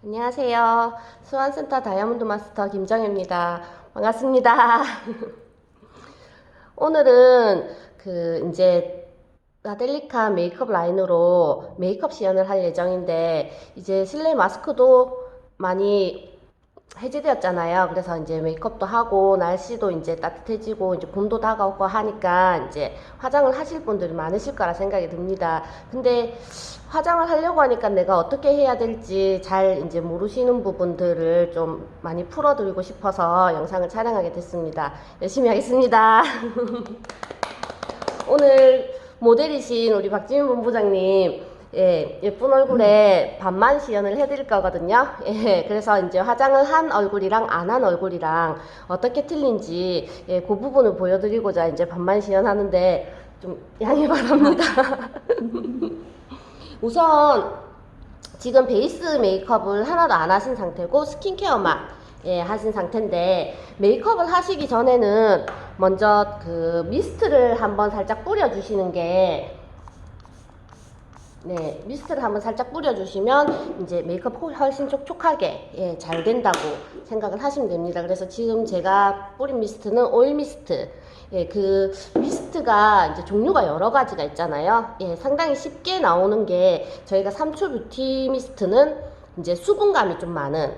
안녕하세요. 수완센터 다이아몬드 마스터 김정혜입니다. 반갑습니다. 오늘은 이제 라델리카 메이크업 라인으로 메이크업 시연을 할 예정인데, 이제 실내 마스크도 많이 해제되었잖아요. 그래서 이제 메이크업도 하고 날씨도 이제 따뜻해지고 이제 봄도 다가오고 하니까 이제 화장을 하실 분들이 많으실 거라 생각이 듭니다. 근데 화장을 하려고 하니까 내가 어떻게 해야 될지 잘 이제 모르시는 부분들을 좀 많이 풀어드리고 싶어서 영상을 촬영하게 됐습니다. 열심히 하겠습니다. 오늘 모델이신 우리 박지민 본부장님, 예, 예쁜 얼굴에 반만 시연을 해드릴 거거든요. 예, 그래서 이제 화장을 한 얼굴이랑 안 한 얼굴이랑 어떻게 틀린지, 예, 그 부분을 보여드리고자 이제 반만 시연하는데 좀 양해 바랍니다. 우선 지금 베이스 메이크업을 하나도 안 하신 상태고 스킨케어만 하신 상태인데, 메이크업을 하시기 전에는 먼저 그 미스트를 한번 살짝 뿌려주시는 게, 미스트를 한번 살짝 뿌려주시면 이제 메이크업 훨씬 촉촉하게 잘 된다고 생각을 하시면 됩니다. 그래서 지금 제가 뿌린 미스트는 오일 미스트. 그 미스트가 이제 종류가 여러 가지가 있잖아요. 상당히 쉽게 나오는 게, 저희가 삼초 뷰티 미스트는 이제 수분감이 좀 많은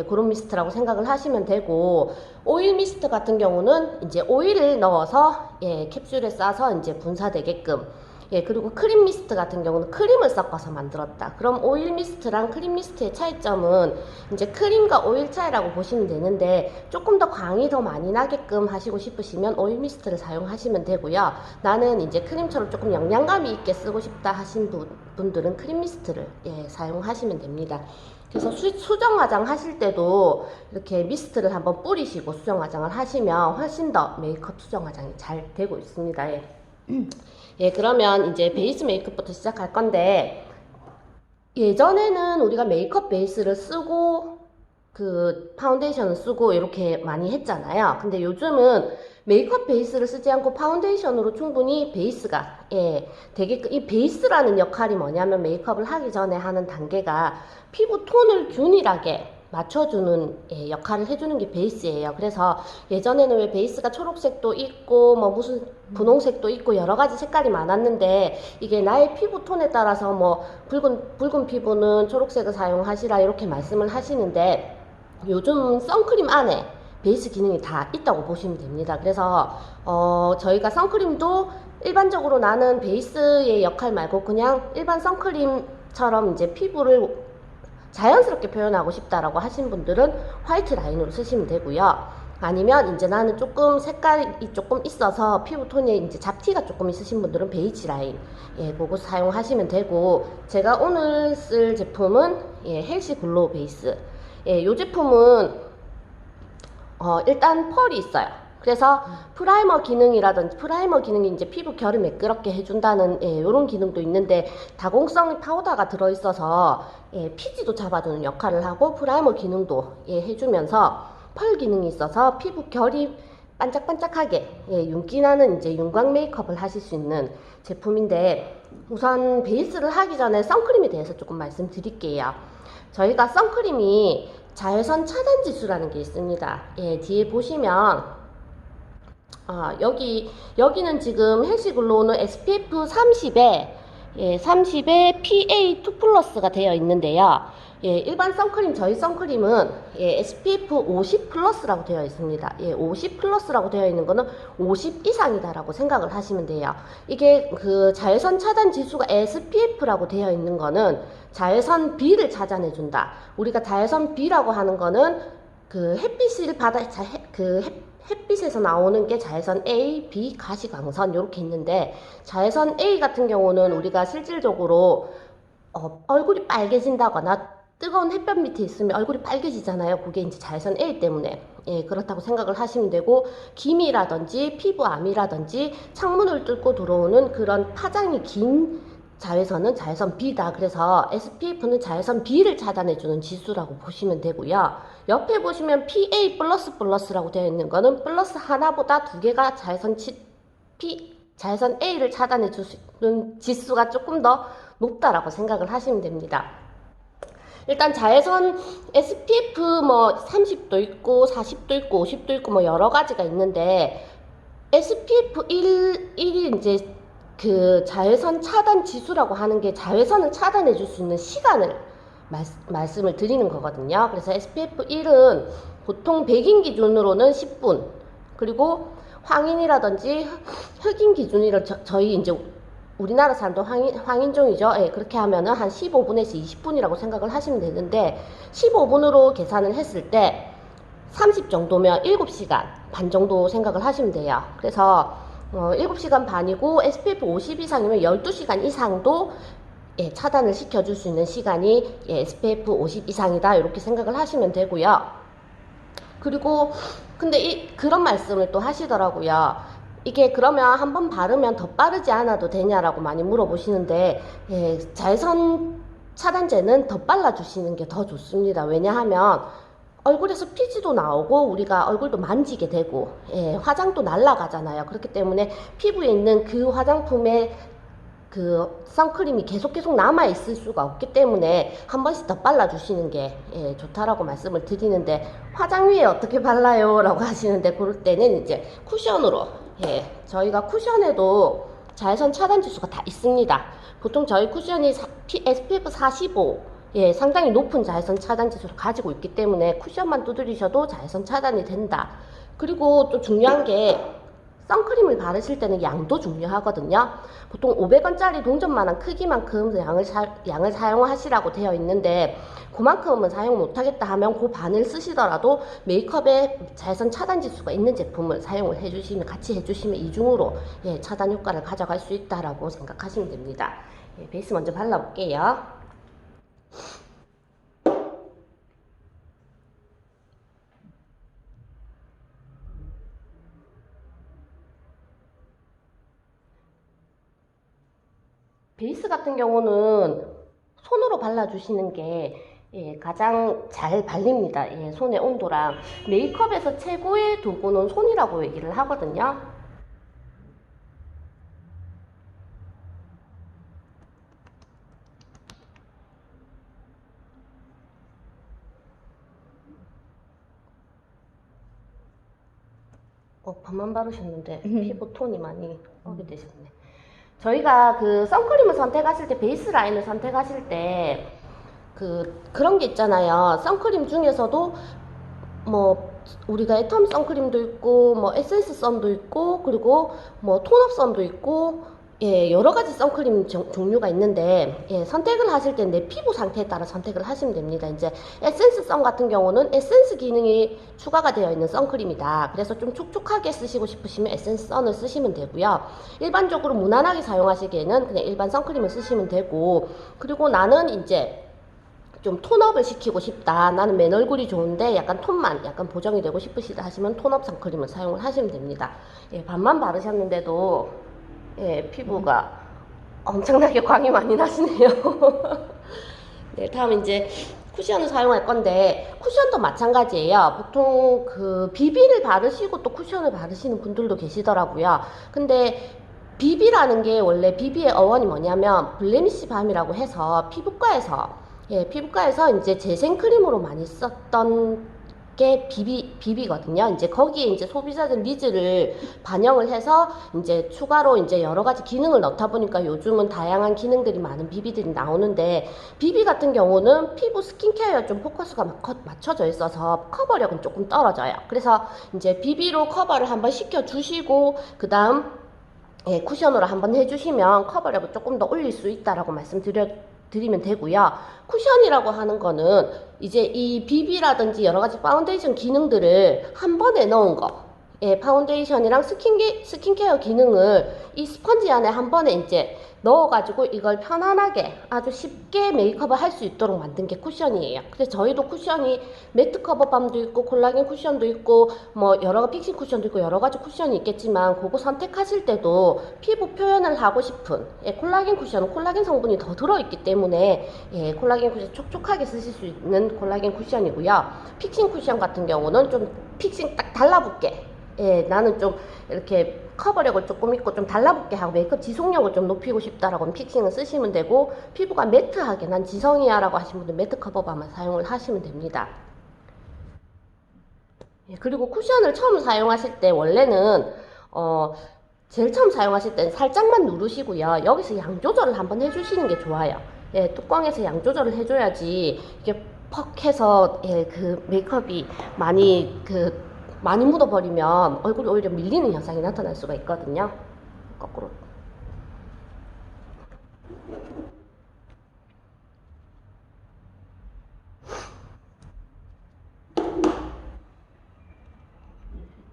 그런 미스트라고 생각을 하시면 되고, 오일 미스트 같은 경우는 이제 오일을 넣어서 캡슐에 싸서 이제 분사되게끔, 그리고 크림 미스트 같은 경우는 크림을 섞어서 만들었다. 그럼 오일 미스트랑 크림 미스트의 차이점은 이제 크림과 오일 차이라고 보시면 되는데, 조금 더 광이 더 많이 나게끔 하시고 싶으시면 오일 미스트를 사용하시면 되고요. 나는 이제 크림처럼 조금 영양감이 있게 쓰고 싶다 하신 분들은 크림 미스트를 사용하시면 됩니다. 그래서 수정 화장 하실 때도 이렇게 미스트를 한번 뿌리시고 수정 화장을 하시면 훨씬 더 메이크업 수정 화장이 잘 되고 있습니다. 그러면 이제 베이스 메이크업부터 시작할 건데, 예전에는 우리가 메이크업 베이스를 쓰고 그 파운데이션을 쓰고 이렇게 많이 했잖아요. 근데 요즘은 메이크업 베이스를 쓰지 않고 파운데이션으로 충분히 베이스가 되게, 이 베이스라는 역할이 뭐냐면, 메이크업을 하기 전에 하는 단계가 피부 톤을 균일하게 맞춰주는 역할을 해주는 게 베이스예요. 그래서 예전에는 왜 베이스가 초록색도 있고 뭐 무슨 분홍색도 있고 여러 가지 색깔이 많았는데, 이게 나의 피부 톤에 따라서 뭐 붉은 피부는 초록색을 사용하시라 이렇게 말씀을 하시는데, 요즘 선크림 안에 베이스 기능이 다 있다고 보시면 됩니다. 그래서 저희가 선크림도 일반적으로 나는 베이스의 역할 말고 그냥 일반 선크림처럼 이제 피부를 자연스럽게 표현하고 싶다라고 하신 분들은 화이트 라인으로 쓰시면 되고요. 아니면 이제 나는 조금 색깔이 조금 있어서 피부톤에 이제 잡티가 조금 있으신 분들은 베이지 라인 그거 사용하시면 되고, 제가 오늘 쓸 제품은 헬시 글로우 베이스. 이 제품은 일단 펄이 있어요. 그래서 프라이머 기능이 이제 피부 결을 매끄럽게 해준다는 이런 기능도 있는데, 다공성 파우더가 들어있어서 피지도 잡아주는 역할을 하고 프라이머 기능도 해주면서 펄 기능이 있어서 피부 결이 반짝반짝하게 윤기나는 이제 윤광 메이크업을 하실 수 있는 제품인데, 우선 베이스를 하기 전에 선크림에 대해서 조금 말씀드릴게요. 저희가 선크림이 자외선 차단 지수라는 게 있습니다. 뒤에 보시면 여기는 지금 헬시 글로우는 SPF 30에 30에 PA2 플러스가 되어 있는데요. 일반 선크림, 저희 선크림은 SPF 50 플러스라고 되어 있습니다. 50 플러스라고 되어 있는 거는 50 이상이다라고 생각을 하시면 돼요. 이게 그 자외선 차단 지수가 SPF라고 되어 있는 거는 자외선 B를 차단해준다. 우리가 자외선 B라고 하는 거는 그 햇빛을 햇빛에서 나오는 게 자외선 A, B, 가시광선 이렇게 있는데, 자외선 A 같은 경우는 우리가 실질적으로 얼굴이 빨개진다거나 뜨거운 햇볕 밑에 있으면 얼굴이 빨개지잖아요. 그게 이제 자외선 A 때문에 그렇다고 생각을 하시면 되고, 기미라든지 피부암이라든지 창문을 뚫고 들어오는 그런 파장이 긴 자외선은 자외선 B다. 그래서 SPF는 자외선 B를 차단해주는 지수라고 보시면 되고요. 옆에 보시면 PA++라고 되어 있는 거는 플러스 하나보다 두 개가 자외선 A를 차단해주는 지수가 조금 더 높다라고 생각을 하시면 됩니다. 일단 자외선 SPF 뭐 30도 있고 40도 있고 50도 있고 뭐 여러 가지가 있는데 SPF 1이 이제 그 자외선 차단 지수라고 하는 게 자외선을 차단해 줄 수 있는 시간을 말씀을 드리는 거거든요. 그래서 SPF 1은 보통 백인 기준으로는 10분, 그리고 황인이라든지 흑인 기준으로 저희 이제 우리나라 사람도 황인종이죠. 예, 그렇게 하면은 한 15분에서 20분이라고 생각을 하시면 되는데 15분으로 계산을 했을 때 30 정도면 7시간 반 정도 생각을 하시면 돼요. 그래서 7시간 반이고 SPF 50 이상이면 12시간 이상도 예, 차단을 시켜줄 수 있는 시간이 예, SPF 50 이상이다 이렇게 생각을 하시면 되고요. 그리고 근데 그런 말씀을 또 하시더라고요. 이게 그러면 한번 바르면 더 빠르지 않아도 되냐라고 많이 물어보시는데 예, 자외선 차단제는 더 발라주시는 게 더 좋습니다. 왜냐하면 얼굴에서 피지도 나오고 우리가 얼굴도 만지게 되고 예, 화장도 날아가잖아요. 그렇기 때문에 피부에 있는 그 화장품의 그 선크림이 계속 남아 있을 수가 없기 때문에 한 번씩 더 발라주시는 게 예, 좋다라고 말씀을 드리는데, 화장 위에 어떻게 발라요? 라고 하시는데, 그럴 때는 이제 쿠션으로 예, 저희가 쿠션에도 자외선 차단 지수가 다 있습니다. 보통 저희 쿠션이 SPF 45 예, 상당히 높은 자외선 차단 지수를 가지고 있기 때문에 쿠션만 두드리셔도 자외선 차단이 된다. 그리고 또 중요한 게 선크림을 바르실 때는 양도 중요하거든요. 보통 500원짜리 동전만한 크기만큼 양을 사용하시라고 되어 있는데, 그만큼은 사용 못하겠다 하면 그 반을 쓰시더라도 메이크업에 자외선 차단 지수가 있는 제품을 사용을 해주시면, 같이 해주시면 이중으로 예, 차단 효과를 가져갈 수 있다라고 생각하시면 됩니다. 예, 베이스 먼저 발라볼게요. 베이스 같은 경우는 손으로 발라주시는 게 예, 가장 잘 발립니다. 예, 손의 온도랑. 메이크업에서 최고의 도구는 손이라고 얘기를 하거든요. 반만 바르셨는데 피부 톤이 많이 오게 되셨네. 저희가 그 선크림을 선택하실 때, 베이스 라인을 선택하실 때 그런 게 있잖아요. 선크림 중에서도 뭐 우리가 애텀 선크림도 있고 뭐 에센스 선도 있고 그리고 뭐 톤업 선도 있고 예, 여러 가지 선크림 종류가 있는데 예, 선택을 하실 때 내 피부 상태에 따라 선택을 하시면 됩니다. 이제 에센스 선 같은 경우는 에센스 기능이 추가가 되어 있는 선크림이다. 그래서 좀 촉촉하게 쓰시고 싶으시면 에센스 선을 쓰시면 되고요. 일반적으로 무난하게 사용하시기에는 그냥 일반 선크림을 쓰시면 되고, 그리고 나는 이제 좀 톤업을 시키고 싶다, 나는 맨 얼굴이 좋은데 약간 톤만 약간 보정이 되고 싶으시다 하시면 톤업 선크림을 사용을 하시면 됩니다. 예, 반만 바르셨는데도 예, 피부가 엄청나게 광이 많이 나시네요. 네, 다음 이제 쿠션을 사용할 건데, 쿠션도 마찬가지예요. 보통 그 비비를 바르시고 또 쿠션을 바르시는 분들도 계시더라고요. 근데 비비라는 게, 원래 비비의 어원이 뭐냐면 블레미시 밤이라고 해서 피부과에서 이제 재생크림으로 많이 썼던 게 비비거든요. 이제 거기에 이제 소비자들 니즈를 반영을 해서 이제 추가로 이제 여러 가지 기능을 넣다 보니까 요즘은 다양한 기능들이 많은 비비들이 나오는데, 비비 같은 경우는 피부 스킨케어에 좀 포커스가 맞춰져 있어서 커버력은 조금 떨어져요. 그래서 이제 비비로 커버를 한번 시켜주시고 그 다음 예, 쿠션으로 한번 해주시면 커버력을 조금 더 올릴 수 있다라고 말씀드리면 되고요. 쿠션이라고 하는 거는 이제 이 비비라든지 여러 가지 파운데이션 기능들을 한 번에 넣은 거, 예, 파운데이션이랑 스킨케어 기능을 이 스펀지 안에 한 번에 이제 넣어가지고 이걸 편안하게 아주 쉽게 메이크업을 할 수 있도록 만든 게 쿠션이에요. 그래서 저희도 쿠션이 매트 커버밤도 있고 콜라겐 쿠션도 있고 뭐 여러 픽싱 쿠션도 있고 여러 가지 쿠션이 있겠지만, 그거 선택하실 때도 피부 표현을 하고 싶은 예, 콜라겐 쿠션은 콜라겐 성분이 더 들어있기 때문에 예, 콜라겐 쿠션 촉촉하게 쓰실 수 있는 콜라겐 쿠션이고요. 픽싱 쿠션 같은 경우는 좀 픽싱 딱 달라붙게 예, 나는 좀 이렇게 커버력을 조금 있고 좀 달라붙게 하고 메이크업 지속력을 좀 높이고 싶다라고 하면 픽싱을 쓰시면 되고, 피부가 매트하게 난 지성이야 라고 하시는 분들 매트 커버밤을 사용을 하시면 됩니다. 예, 그리고 쿠션을 처음 사용하실 때 원래는 제일 처음 사용하실 때는 살짝만 누르시고요. 여기서 양 조절을 한번 해주시는 게 좋아요. 예, 뚜껑에서 양 조절을 해줘야지 이게 퍽 해서 예, 그 메이크업이 많이 묻어버리면 얼굴이 오히려 밀리는 현상이 나타날 수가 있거든요. 거꾸로.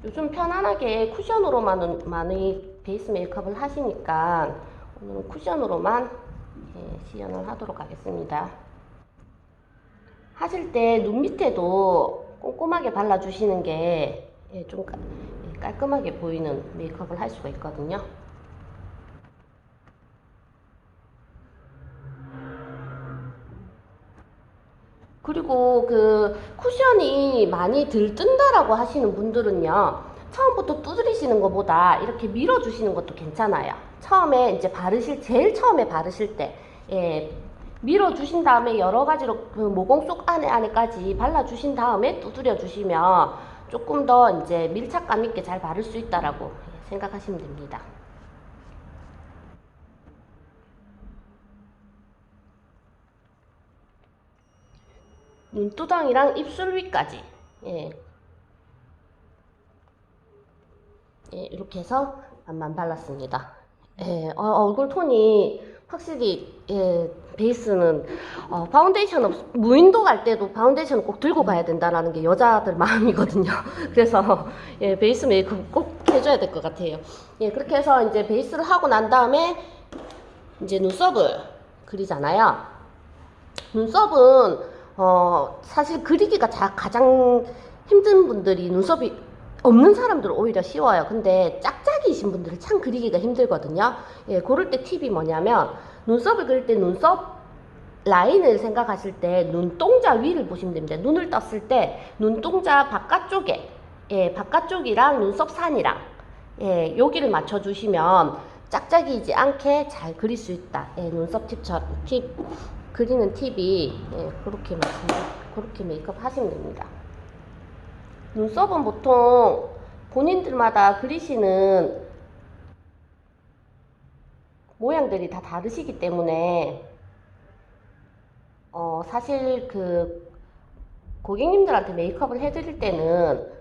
요즘 편안하게 쿠션으로만 많이 베이스 메이크업을 하시니까 오늘은 쿠션으로만 시연을 하도록 하겠습니다. 하실 때 눈 밑에도 꼼꼼하게 발라주시는 게 좀 깔끔하게 보이는 메이크업을 할 수가 있거든요. 그리고 그 쿠션이 많이 들뜬다라고 하시는 분들은요, 처음부터 두드리시는 것보다 이렇게 밀어주시는 것도 괜찮아요. 처음에 이제 제일 처음에 바르실 때, 밀어주신 다음에 여러 가지로 그 모공 속 안에까지 발라주신 다음에 두드려 주시면 조금 더 이제 밀착감 있게 잘 바를 수 있다라고 생각하시면 됩니다. 눈두덩이랑 입술 위까지 이렇게 해서 반만 발랐습니다. 얼굴 톤이 확실히 베이스는 파운데이션 무인도 갈 때도 파운데이션을 꼭 들고 가야 된다라는 게 여자들 마음이거든요. 그래서 베이스 메이크업 꼭 해줘야 될 것 같아요. 그렇게 해서 이제 베이스를 하고 난 다음에 이제 눈썹을 그리잖아요. 눈썹은 사실 그리기가 가장 힘든 분들이 눈썹이 없는 사람들은 오히려 쉬워요. 근데 짝짝이신 분들은 참 그리기가 힘들거든요. 그럴 때 팁이 뭐냐면, 눈썹을 그릴 때 눈썹 라인을 생각하실 때 눈동자 위를 보시면 됩니다. 눈을 떴을 때 눈동자 바깥쪽에 바깥쪽이랑 눈썹 산이랑 여기를 맞춰주시면 짝짝이지 않게 잘 그릴 수 있다. 눈썹 팁 그리는 팁이 그렇게 메이크업 하시면 됩니다. 눈썹은 보통 본인들마다 그리시는 모양들이 다 다르시기 때문에 사실 그 고객님들한테 메이크업을 해드릴 때는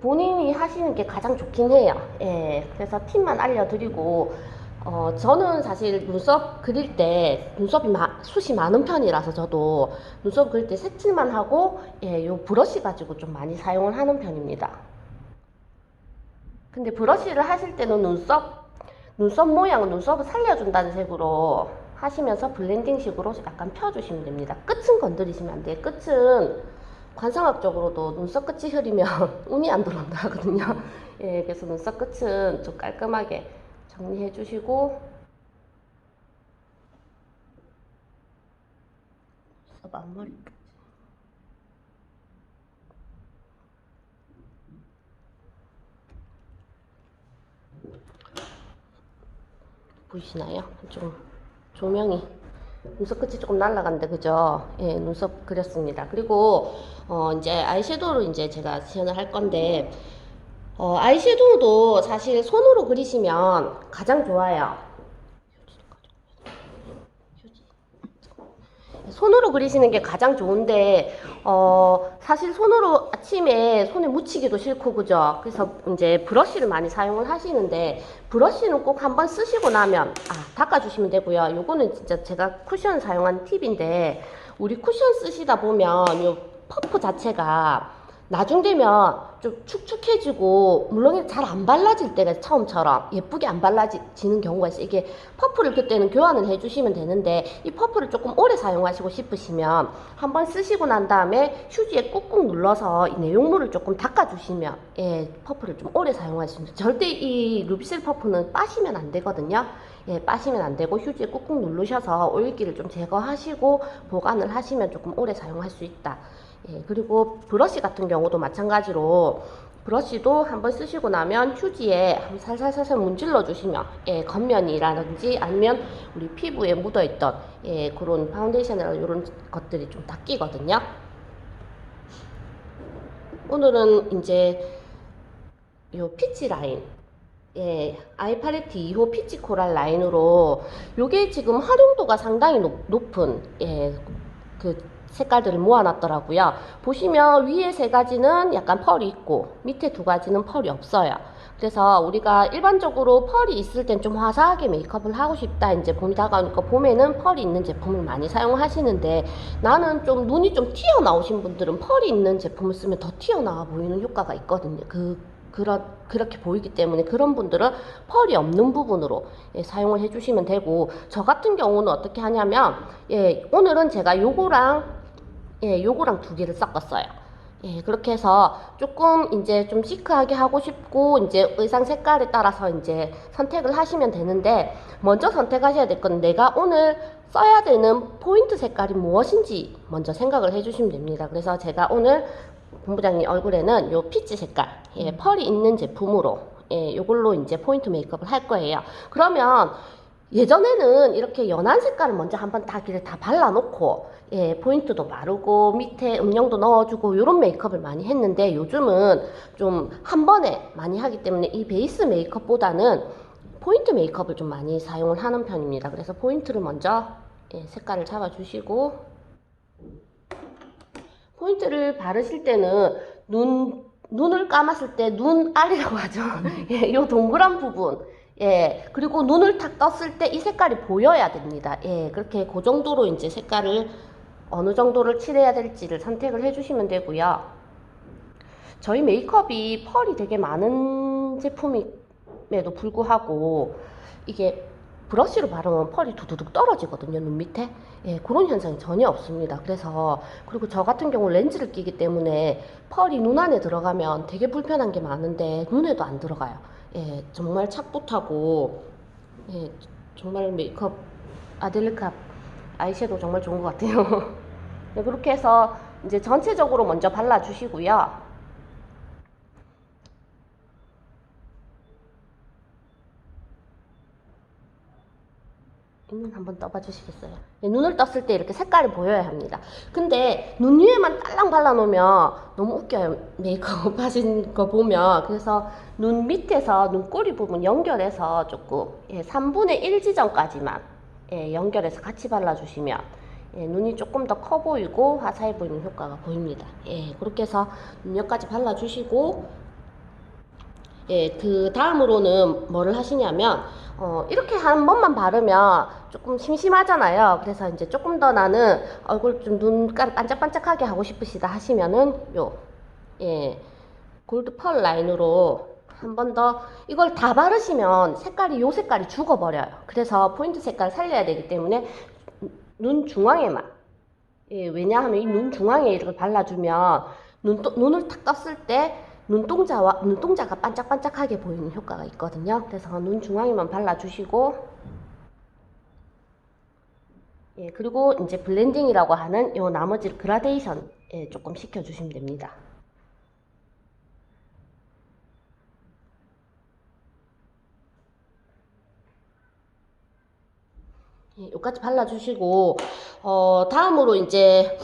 본인이 하시는 게 가장 좋긴 해요. 그래서 팁만 알려드리고, 저는 사실 눈썹 그릴 때 눈썹이 숱이 많은 편이라서 저도 눈썹 그릴 때 색칠만 하고 요 브러쉬 가지고 좀 많이 사용을 하는 편입니다. 근데 브러쉬를 하실 때는 눈썹 모양은 눈썹을 살려준다는 식으로 하시면서 블렌딩 식으로 약간 펴주시면 됩니다. 끝은 건드리시면 안 돼요. 끝은 관상학적으로도 눈썹 끝이 흐리면 운이 안 들어온다 하거든요. 그래서 눈썹 끝은 좀 깔끔하게 정리해 주시고, 앞머리까지 보이시나요? 좀 조명이 눈썹 끝이 조금 날라간데 그죠? 눈썹 그렸습니다. 그리고 이제 아이섀도우로 이제 제가 시연을 할 건데, 아이섀도우도 사실 손으로 그리시면 가장 좋아요. 손으로 그리시는 게 가장 좋은데, 사실 손으로 아침에 손에 묻히기도 싫고, 그죠? 그래서 이제 브러쉬를 많이 사용을 하시는데, 브러쉬는 꼭 한번 쓰시고 나면, 닦아주시면 되고요. 요거는 진짜 제가 쿠션 사용한 팁인데, 우리 쿠션 쓰시다 보면, 요 퍼프 자체가 나중 되면 좀 축축해지고, 물론 잘 안 발라질 때가 처음처럼 예쁘게 안 발라지는 경우가 있어요. 이게 퍼프를 그때는 교환을 해주시면 되는데, 이 퍼프를 조금 오래 사용하시고 싶으시면 한번 쓰시고 난 다음에 휴지에 꾹꾹 눌러서 이 내용물을 조금 닦아주시면 퍼프를 좀 오래 사용할 수 있습니다. 절대 이 루비셀 퍼프는 빠시면 안 되거든요. 빠시면 안 되고 휴지에 꾹꾹 누르셔서 오일기를 좀 제거하시고 보관을 하시면 조금 오래 사용할 수 있다. 그리고 브러쉬 같은 경우도 마찬가지로 브러쉬도 한번 쓰시고 나면 휴지에 한번 살살살살 문질러 주시면 겉면이라든지 아니면 우리 피부에 묻어있던 그런 파운데이션이나 이런 것들이 좀 닦이거든요. 오늘은 이제 요 피치 라인, 아이 팔레트 2호 피치 코랄 라인으로 요게 지금 활용도가 상당히 높은 그 색깔들을 모아놨더라고요. 보시면 위에 3가지는 약간 펄이 있고 밑에 2가지는 펄이 없어요. 그래서 우리가 일반적으로 펄이 있을 땐 좀 화사하게 메이크업을 하고 싶다, 이제 봄이 다가오니까 봄에는 펄이 있는 제품을 많이 사용하시는데, 나는 좀 눈이 좀 튀어나오신 분들은 펄이 있는 제품을 쓰면 더 튀어나와 보이는 효과가 있거든요. 그렇게 보이기 때문에 그런 분들은 펄이 없는 부분으로 사용을 해주시면 되고, 저 같은 경우는 어떻게 하냐면 오늘은 제가 요거랑 2개를 섞었어요. 그렇게 해서 조금 이제 좀 시크하게 하고 싶고 이제 의상 색깔에 따라서 이제 선택을 하시면 되는데, 먼저 선택하셔야 될 건 내가 오늘 써야 되는 포인트 색깔이 무엇인지 먼저 생각을 해주시면 됩니다. 그래서 제가 오늘 본부장님 얼굴에는 요 피치 색깔, 펄이 있는 제품으로 요걸로 이제 포인트 메이크업을 할 거예요. 그러면 예전에는 이렇게 연한 색깔을 먼저 한번 다 발라놓고 포인트도 바르고 밑에 음영도 넣어주고 이런 메이크업을 많이 했는데, 요즘은 좀 한 번에 많이 하기 때문에 이 베이스 메이크업보다는 포인트 메이크업을 좀 많이 사용을 하는 편입니다. 그래서 포인트를 먼저 색깔을 잡아주시고, 포인트를 바르실 때는 눈을 감았을 때 눈알이라고 하죠. 요 동그란 부분, 그리고 눈을 탁 떴을 때 이 색깔이 보여야 됩니다. 그렇게 그 정도로 이제 색깔을 어느 정도를 칠해야 될지를 선택을 해주시면 되고요. 저희 메이크업이 펄이 되게 많은 제품임에도 불구하고 이게 브러쉬로 바르면 펄이 두두둑 떨어지거든요, 눈 밑에. 그런 현상이 전혀 없습니다. 그래서, 그리고 저 같은 경우 렌즈를 끼기 때문에 펄이 눈 안에 들어가면 되게 불편한 게 많은데 눈에도 안 들어가요. 정말 착붙하고, 정말 메이크업 아델리카 아이섀도우 정말 좋은 것 같아요. 그렇게 해서 이제 전체적으로 먼저 발라주시고요. 눈 한번 떠봐 주시겠어요? 눈을 떴을 때 이렇게 색깔이 보여야 합니다. 근데 눈 위에만 딸랑 발라놓으면 너무 웃겨요, 메이크업 하신 거 보면. 그래서 눈 밑에서 눈꼬리 부분 연결해서 조금 3분의 1 지점까지만 연결해서 같이 발라주시면 눈이 조금 더 커 보이고 화사해 보이는 효과가 보입니다. 그렇게 해서 눈 옆까지 발라주시고, 그 다음으로는 뭐를 하시냐면, 이렇게 한 번만 바르면 조금 심심하잖아요. 그래서 이제 조금 더 나는 얼굴 좀 눈깔 반짝반짝하게 하고 싶으시다 하시면은 골드 펄 라인으로 한 번 더, 이걸 다 바르시면 요 색깔이 죽어버려요. 그래서 포인트 색깔 살려야 되기 때문에 눈 중앙에만, 왜냐하면 이 눈 중앙에 이렇게 발라주면 눈을 탁 떴을 때 눈동자가 반짝반짝하게 보이는 효과가 있거든요. 그래서 눈 중앙에만 발라주시고, 그리고 이제 블렌딩이라고 하는 요 나머지 그라데이션 조금 시켜주시면 됩니다. 요까지 발라주시고, 다음으로 이제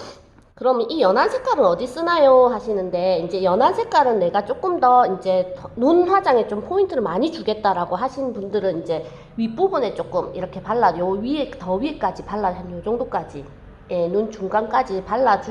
그럼 이 연한 색깔은 어디 쓰나요? 하시는데, 이제 연한 색깔은 내가 조금 더 이제 눈 화장에 좀 포인트를 많이 주겠다라고 하신 분들은 이제 윗부분에 조금 이렇게 요 위에, 더 위에까지 한 요 정도까지, 눈 중간까지 발라주시고,